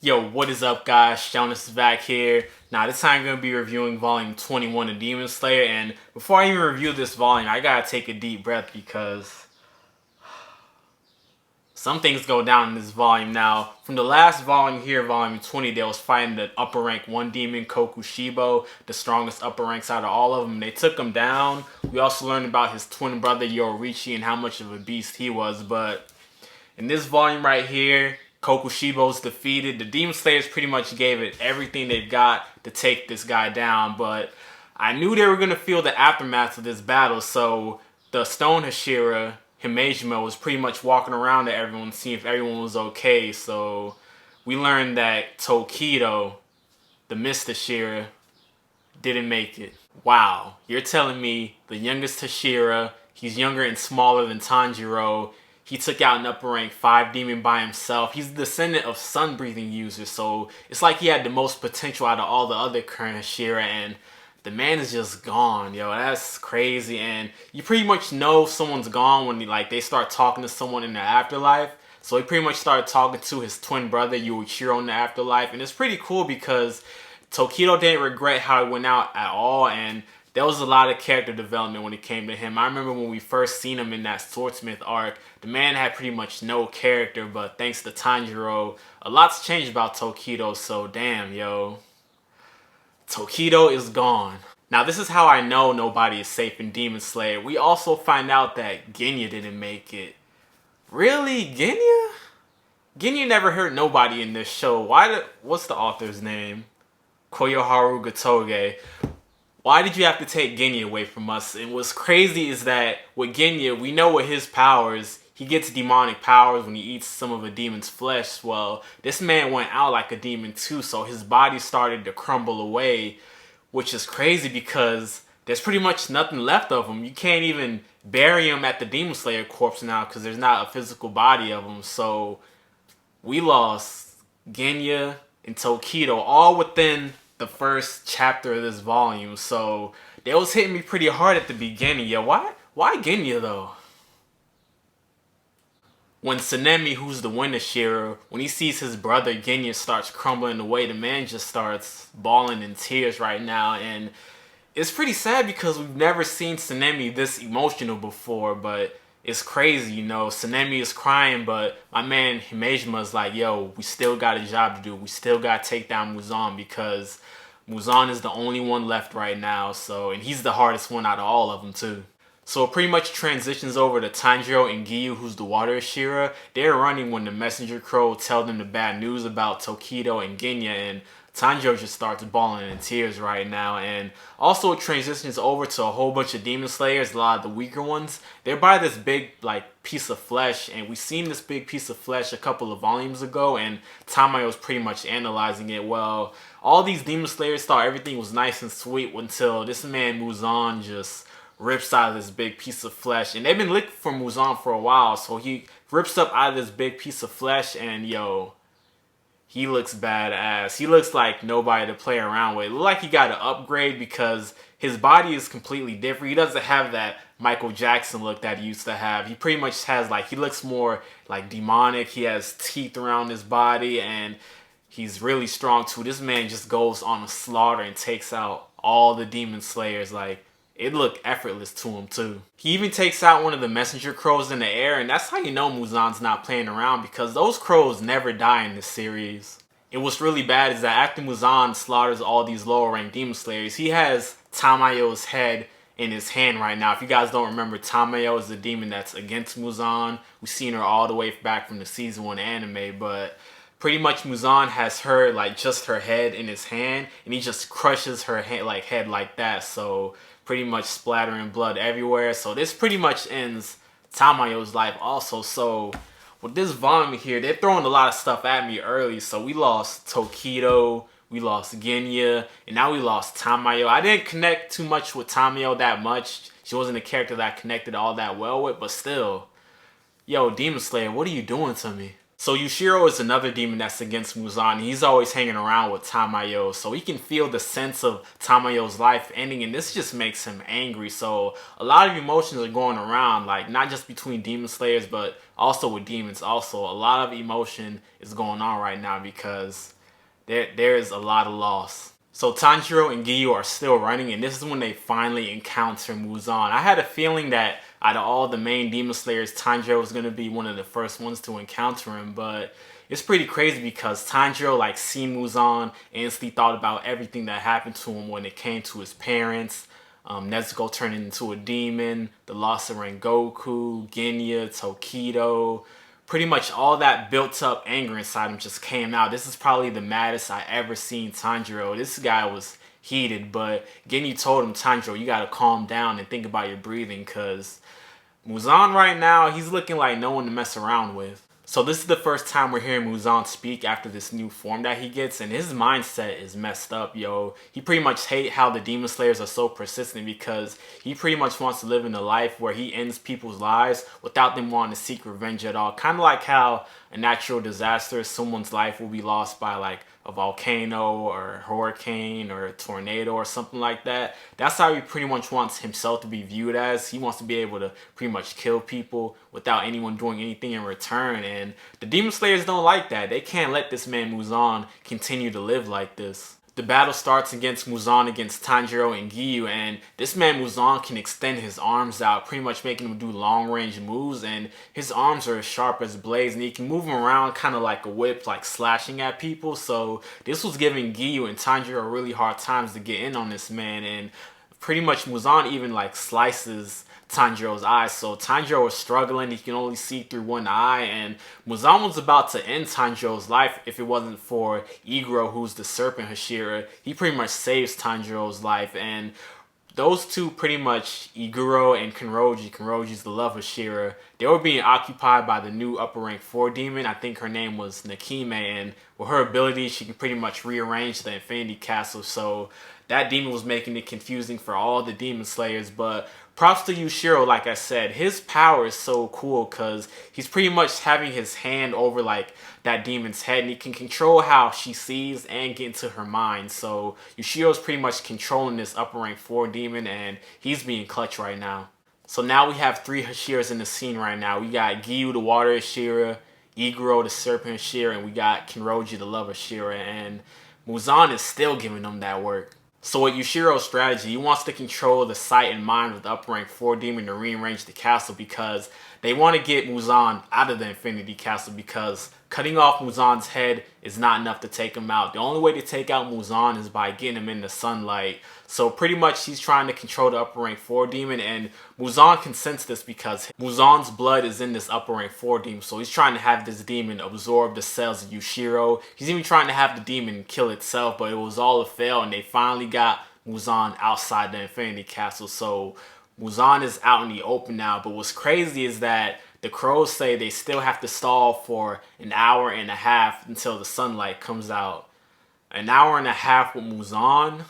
Yo, what is up, guys? Jonas is back here. Now, this time I'm going to be reviewing Volume 21 of Demon Slayer, and before I even review this volume, I gotta take a deep breath because some things go down in this volume. Now, from the last volume here, Volume 20, they was fighting the upper rank 1 demon, Kokushibo, the strongest upper ranks out of all of them. They took him down. We also learned about his twin brother, Yoriichi, and how much of a beast he was, but in this volume right here, Kokushibo's defeated. The Demon Slayers pretty much gave it everything they've got to take this guy down, but I knew they were going to feel the aftermath of this battle, so the Stone Hashira, Himejima, was pretty much walking around to everyone, seeing if everyone was okay, so we learned that Tokito, the Mist Hashira, didn't make it. Wow, you're telling me the youngest Hashira, he's younger and smaller than Tanjiro, he took out an upper rank 5 demon by himself. He's the descendant of sun breathing users, so it's like he had the most potential out of all the other current Hashira, and the man is just gone, yo. That's crazy, and you pretty much know someone's gone when they start talking to someone in the afterlife. So he pretty much started talking to his twin brother Yoriichi in the afterlife, and it's pretty cool because Tokito didn't regret how he went out at all, and there was a lot of character development when it came to him. I remember when we first seen him in that Swordsmith arc, the man had pretty much no character, but thanks to Tanjiro, a lot's changed about Tokito, so damn, yo. Tokito is gone. Now this is how I know nobody is safe in Demon Slayer. We also find out that Genya didn't make it. Really? Genya? Genya never hurt nobody in this show. What's the author's name? Koyoharu Gatoge. Why did you have to take Genya away from us? And what's crazy is that with Genya, we know with his powers, he gets demonic powers when he eats some of a demon's flesh. Well, this man went out like a demon too, so his body started to crumble away, which is crazy because there's pretty much nothing left of him. You can't even bury him at the Demon Slayer corpse now because there's not a physical body of him. So we lost Genya and Tokito all within the first chapter of this volume, so they was hitting me pretty hard at the beginning. Yo, why Genya though? When Tsunemi, who's the Wind Hashira, when he sees his brother Genya starts crumbling away, the man just starts bawling in tears right now, and it's pretty sad because we've never seen Tsunemi this emotional before, but it's crazy, you know. Tsunemi is crying, but my man Himejima is like, yo, we still got a job to do. We still got to take down Muzan because Muzan is the only one left right now. So, and he's the hardest one out of all of them too. So it pretty much transitions over to Tanjiro and Giyu, who's the Water Hashira. They're running when the Messenger Crow tells them the bad news about Tokito and Genya, and Tanjiro just starts bawling in tears right now. And also it transitions over to a whole bunch of Demon Slayers, a lot of the weaker ones. They're by this big piece of flesh, and we've seen this big piece of flesh a couple of volumes ago, and Tamayo was pretty much analyzing it. Well, all these Demon Slayers thought everything was nice and sweet until this man Muzan just rips out of this big piece of flesh. And they've been looking for Muzan for a while, so he rips up out of this big piece of flesh, and yo, he looks badass. He looks like nobody to play around with. It looks like he got an upgrade because his body is completely different. He doesn't have that Michael Jackson look that he used to have. He pretty much has he looks more like demonic. He has teeth around his body, and he's really strong too. This man just goes on a slaughter and takes out all the Demon Slayers. It looked effortless to him too. He even takes out one of the Messenger Crows in the air, and that's how you know Muzan's not playing around because those crows never die in this series. And what's really bad is that after Muzan slaughters all these lower ranked Demon Slayers, he has Tamayo's head in his hand right now. If you guys don't remember, Tamayo is the demon that's against Muzan. We've seen her all the way back from the season 1 anime, but pretty much Muzan has her, just her head in his hand, and he just crushes her head like that, so pretty much splattering blood everywhere. So this pretty much ends Tamayo's life also. So with this volume here, they're throwing a lot of stuff at me early. So we lost Tokito, we lost Genya, and now we lost Tamayo. I didn't connect too much with Tamayo that much. She wasn't a character that I connected all that well with, but still. Yo, Demon Slayer, what are you doing to me? So Yushiro is another demon that's against Muzan. He's always hanging around with Tamayo, so he can feel the sense of Tamayo's life ending, and this just makes him angry. So a lot of emotions are going around, like not just between demon slayers, but also with demons. Also, a lot of emotion is going on right now because there is a lot of loss. So Tanjiro and Gyu are still running, and this is when they finally encounter Muzan. I had a feeling that out of all the main Demon Slayers, Tanjiro was going to be one of the first ones to encounter him, but it's pretty crazy because Tanjiro like seen Muzan, instantly thought about everything that happened to him when it came to his parents, Nezuko turning into a demon, the loss of Rengoku, Genya, Tokito, pretty much all that built up anger inside him just came out. This is probably the maddest I ever seen Tanjiro. This guy was heated, but Genya told him, Tanjiro, you gotta calm down and think about your breathing, because Muzan right now, he's looking like no one to mess around with. So this is the first time we're hearing Muzan speak after this new form that he gets, and his mindset is messed up, yo. He pretty much hate how the Demon Slayers are so persistent because he pretty much wants to live in a life where he ends people's lives without them wanting to seek revenge at all. Kind of like how a natural disaster, someone's life will be lost by like a volcano or a hurricane or a tornado or something like that. That's how he pretty much wants himself to be viewed as. He wants to be able to pretty much kill people without anyone doing anything in return. And the Demon Slayers don't like that. They can't let this man Muzan continue to live like this. The battle starts against Muzan against Tanjiro and Gyu, and this man Muzan can extend his arms out, pretty much making him do long range moves, and his arms are as sharp as blades, and he can move them around kind of like a whip, like slashing at people. So this was giving Gyu and Tanjiro really hard times to get in on this man, and pretty much Muzan even like slices Tanjiro's eyes. So Tanjiro was struggling. He can only see through one eye, and Muzan was about to end Tanjiro's life if it wasn't for Iguro, who's the serpent Hashira. He pretty much saves Tanjiro's life, and those two pretty much, Iguro and Kenroji's the love Hashira, they were being occupied by the new upper rank 4 demon. I think her name was Nakime, and with her ability, she can pretty much rearrange the Infinity Castle. So that demon was making it confusing for all the Demon Slayers, but props to Yushiro, like I said. His power is so cool because he's pretty much having his hand over like that demon's head, and he can control how she sees and get into her mind. So Yushiro's pretty much controlling this upper rank 4 demon, and he's being clutch right now. So now we have 3 Hashiras in the scene right now. We got Gyu, the water Hashira, Iguro, the serpent Hashira, and we got Kenroji, the love Hashira, and Muzan is still giving them that work. So with Yushiro's strategy, he wants to control the sight and mind of the upper rank 4 demon to rearrange the castle because they want to get Muzan out of the Infinity Castle, because cutting off Muzan's head is not enough to take him out. The only way to take out Muzan is by getting him in the sunlight. So pretty much he's trying to control the upper rank 4 demon, and Muzan can sense this because Muzan's blood is in this upper rank 4 demon. So he's trying to have this demon absorb the cells of Yushiro. He's even trying to have the demon kill itself, but it was all a fail, and they finally got Muzan outside the Infinity Castle. So Muzan is out in the open now, but what's crazy is that the crows say they still have to stall for an hour and a half until the sunlight comes out. An hour and a half with Muzan?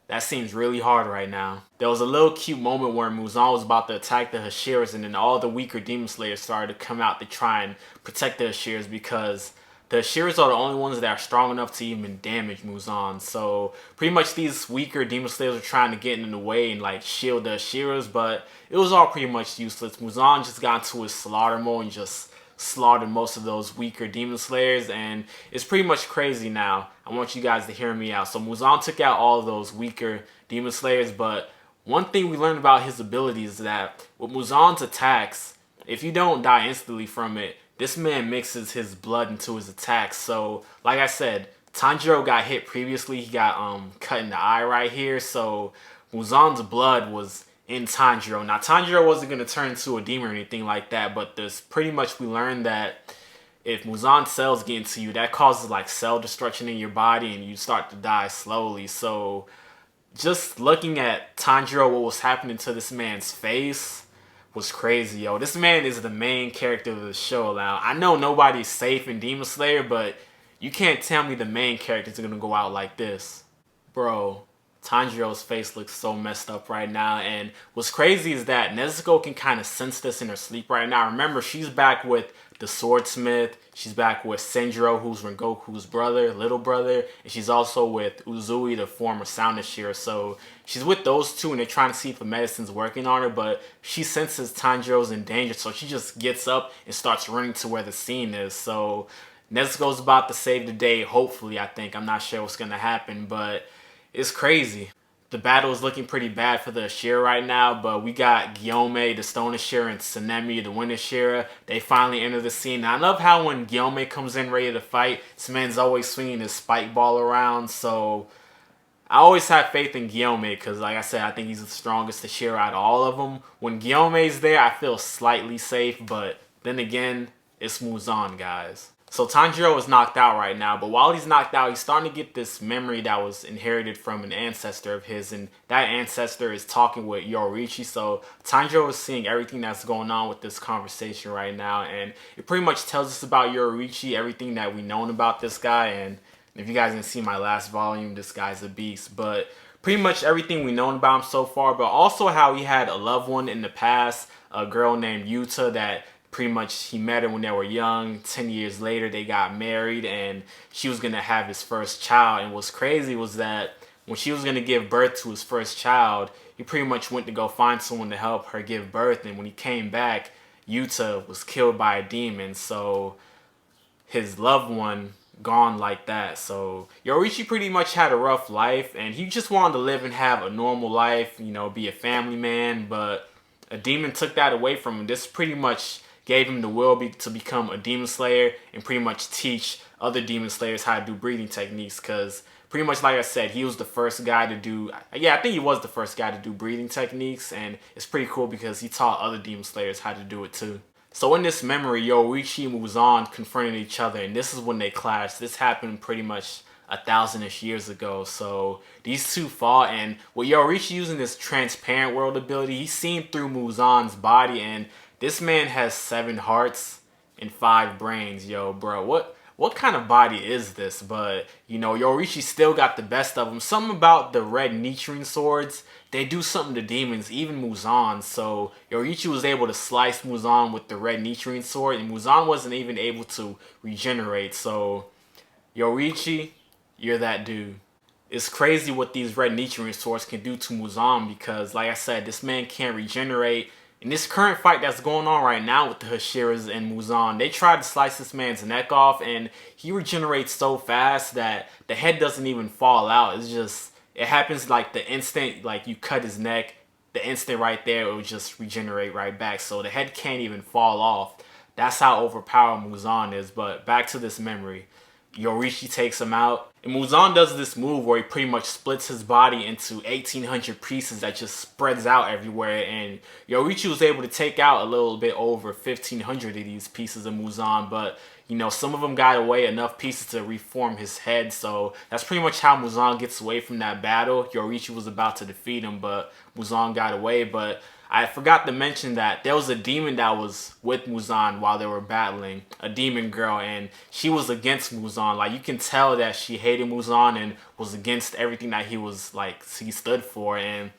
That seems really hard right now. There was a little cute moment where Muzan was about to attack the Hashiras, and then all the weaker Demon Slayers started to come out to try and protect the Hashiras, because the Hashiras are the only ones that are strong enough to even damage Muzan. So pretty much these weaker Demon Slayers are trying to get in the way and like shield the Hashiras, but it was all pretty much useless. Muzan just got into his slaughter mode and just slaughtered most of those weaker Demon Slayers, and it's pretty much crazy now. I want you guys to hear me out. So Muzan took out all of those weaker Demon Slayers, but one thing we learned about his abilities is that with Muzan's attacks, if you don't die instantly from it, this man mixes his blood into his attacks. So like I said, Tanjiro got hit previously. He got cut in the eye right here. So Muzan's blood was in Tanjiro. Now Tanjiro wasn't going to turn into a demon or anything like that, but there's pretty much we learned that if Muzan's cells get into you, that causes like cell destruction in your body and you start to die slowly. So just looking at Tanjiro, what was happening to this man's face was crazy, yo. This man is the main character of the show now. I know nobody's safe in Demon Slayer, but you can't tell me the main characters are going to go out like this. Bro, Tanjiro's face looks so messed up right now, and what's crazy is that Nezuko can kind of sense this in her sleep right now. Remember, she's back with the swordsmith, she's back with Senjiro, who's Rengoku's brother, little brother, and she's also with Uzui, the former sound shearer. So she's with those two, and they're trying to see if the medicine's working on her, but she senses Tanjiro's in danger, so she just gets up and starts running to where the scene is. So Nezuko's about to save the day, hopefully, I think. I'm not sure what's going to happen, but it's crazy. The battle is looking pretty bad for the Ashira right now, but we got Gyome, the Stone Ashira, and Tsunemi, the Wind Ashira. They finally enter the scene. Now, I love how when Gyome comes in ready to fight, this man's always swinging his spike ball around, so I always have faith in Gyome because, like I said, I think he's the strongest Ashira out of all of them. When Gyome's there, I feel slightly safe, but then again, it's Muzan, guys. So Tanjiro is knocked out right now, but while he's knocked out, he's starting to get this memory that was inherited from an ancestor of his, and that ancestor is talking with Yoriichi. So Tanjiro is seeing everything that's going on with this conversation right now, and it pretty much tells us about Yoriichi, everything that we known about this guy. And if you guys didn't see my last volume, this guy's a beast. But pretty much everything we known about him so far, but also how he had a loved one in the past, a girl named Yuta that pretty much he met her when they were young. 10 years later, they got married, and she was going to have his first child. And what's crazy was that when she was going to give birth to his first child, he pretty much went to go find someone to help her give birth. And when he came back, Yuta was killed by a demon. So his loved one gone like that. So Yoriichi pretty much had a rough life, and he just wanted to live and have a normal life, you know, be a family man. But a demon took that away from him. This pretty much gave him the will to become a demon slayer and pretty much teach other demon slayers how to do breathing techniques, because pretty much, like I said, he was the first guy to do, yeah, I think he was the first guy to do breathing techniques, and it's pretty cool because he taught other demon slayers how to do it too. So in this memory, Yoriichi and Muzan confronted each other, and this is when they clashed. This happened pretty much 1,000-ish years ago. So these two fought, and with Yoriichi using this transparent world ability, he's seen through Muzan's body, and this man has 7 hearts and 5 brains. Yo, bro, what kind of body is this? But, you know, Yoriichi still got the best of him. Something about the red nitrine swords, they do something to demons, even Muzan. So Yoriichi was able to slice Muzan with the red nitrine sword, and Muzan wasn't even able to regenerate. So Yoriichi, you're that dude. It's crazy what these red nitrine swords can do to Muzan because, like I said, this man can't regenerate. In this current fight that's going on right now with the Hashiras and Muzan, they tried to slice this man's neck off, and he regenerates so fast that the head doesn't even fall out. It's just, it happens like the instant, like you cut his neck, the instant right there, it will just regenerate right back. So the head can't even fall off. That's how overpowered Muzan is. But back to this memory. Yoriichi takes him out. And Muzan does this move where he pretty much splits his body into 1,800 pieces that just spreads out everywhere. And Yoriichi was able to take out a little bit over 1,500 of these pieces of Muzan. But, you know, some of them got away, enough pieces to reform his head. So that's pretty much how Muzan gets away from that battle. Yoriichi was about to defeat him, but Muzan got away. But I forgot to mention that there was a demon that was with Muzan while they were battling, a demon girl, and she was against Muzan. Like, you can tell that she hated Muzan and was against everything that he stood for. And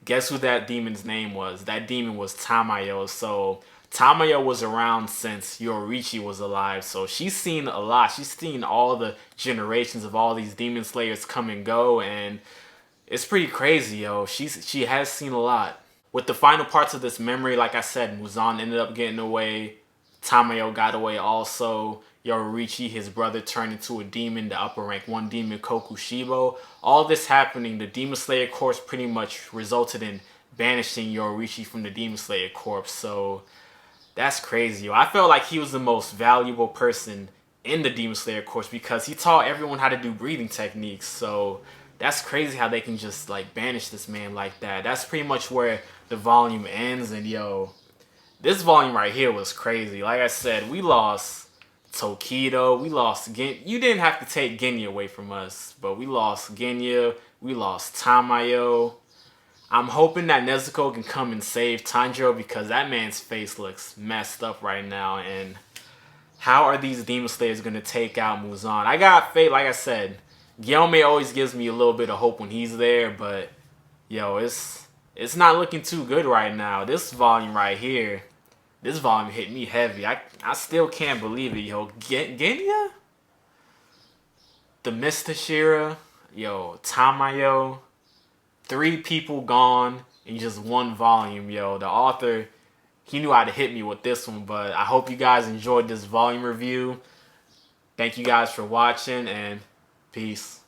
guess who that demon's name was? That demon was Tamayo. So Tamayo was around since Yoriichi was alive, so she's seen a lot. She's seen all the generations of all these demon slayers come and go, and it's pretty crazy, yo. She has seen a lot. With the final parts of this memory, like I said, Muzan ended up getting away. Tamayo got away also. Yoriichi, his brother, turned into a demon, the upper rank 1 demon, Kokushibo. All this happening, the Demon Slayer Corps pretty much resulted in banishing Yoriichi from the Demon Slayer Corps. So that's crazy. I felt like he was the most valuable person in the Demon Slayer Corps because he taught everyone how to do breathing techniques. So that's crazy how they can just like banish this man like that. That's pretty much where the volume ends. And yo, this volume right here was crazy. Like I said, we lost Tokito, we lost Genya. You didn't have to take Genya away from us, but we lost Genya, we lost Tamayo. I'm hoping that Nezuko can come and save Tanjiro because that man's face looks messed up right now. And how are these Demon Slayers going to take out Muzan? I got faith, like I said, Guillaume always gives me a little bit of hope when he's there, but yo, it's not looking too good right now. This volume right here, this volume hit me heavy. I still can't believe it, yo. Genya? The Mr. Shira, yo, Tamayo, 3 people gone in just 1 volume, yo. The author, he knew how to hit me with this one, but I hope you guys enjoyed this volume review. Thank you guys for watching, and peace.